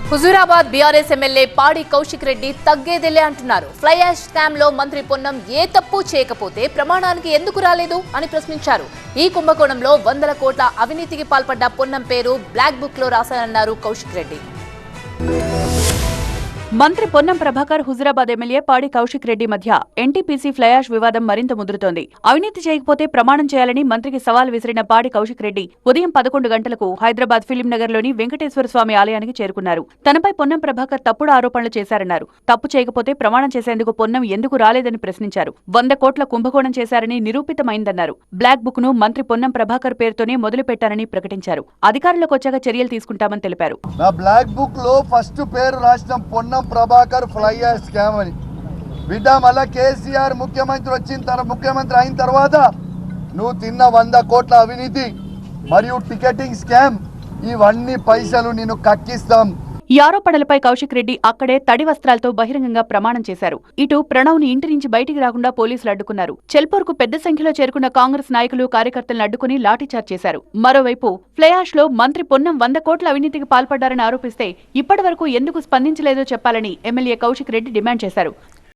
Huzurabad BRS MLA పాడి కౌశిక్ రెడ్డి తగ్గేదిలే అంటున్నారు. Fly ash scam లో మంత్రి పొన్నం ఏ తప్పు చేయకపోతే ప్రమాణానికి ఎందుకు రాలేదు అని ప్రశ్నించారు. ఈ కుంభకోణంలో 100 కోట్ల అవినీతికి పాల్పడ్డ పొన్నం పేరు బ్లాక్ బుక్ లో రాశారన్నారు కౌశిక్ రెడ్డి. మంత్రి పొన్నం ప్రభాకర్ హుజూరాబాద్ ఎమ్మెల్యే పాడి కౌశిక్ రెడ్డి మధ్య ఎన్టీపీసీ ఫ్లైయాష్ వివాదం మరింత ముదురుతోంది. అవినీతి చేయకపోతే ప్రమాణం చేయాలని మంత్రికి సవాల్ విసిరిన పాడి కౌశిక్ రెడ్డి ఉదయం 11 గంటలకు హైదరాబాద్ ఫిలిం నగర్ లోని వెంకటేశ్వర స్వామి ఆలయానికి చేరుకున్నారు. తనపై పొన్నం ప్రభాకర్ తప్పుడు ఆరోపణలు చేశారన్నారు. తప్పు చేయకపోతే ప్రమాణం చేసేందుకు పొన్నం ఎందుకు రాలేదని ప్రశ్నించారు. 100 కోట్ల కుంభకోణం చేశారని నిరూపితమైందన్నారు. బ్లాక్ బుక్ ను మంత్రి పొన్నం ప్రభాకర్ పేరుతోనే మొదలుపెట్టారని ప్రకటించారు. అధికారంలోకి వచ్చాక చర్యలు తీసుకుంటామని తెలిపారు. ప్రభాకర్ ఫ్లై యాష్ స్కామ్ అని బిడ్డ మళ్ళా కేసీఆర్ ముఖ్యమంత్రి అయిన తర్వాత నువ్వు తిన్న 100 కోట్ల అవినీతి మరియు టికెటింగ్ స్కామ్ ఇవన్నీ పైసలు నేను కక్కిస్తాం. ఈ ఆరోపణలపై కౌశిక్ రెడ్డి అక్కడే తడి వస్త్రాలతో బహిరంగంగా ప్రమాణం చేశారు. ఇటు ప్రణవ్ ని ఇంటి నుంచి బయటికి రాకుండా పోలీసులు అడ్డుకున్నారు. చెల్పూర్కు పెద్ద సంఖ్యలో చేరుకున్న కాంగ్రెస్ నాయకులు కార్యకర్తలను అడ్డుకుని లాఠీచార్జ్ చేశారు. మరోవైపు ఫ్లైయాష్ లో మంత్రి పొన్నం 100 కోట్ల అవినీతికి పాల్పడ్డారని ఆరోపిస్తే ఇప్పటి వరకు ఎందుకు స్పందించలేదో చెప్పాలని ఎమ్మెల్యే కౌశిక్ రెడ్డి డిమాండ్ చేశారు.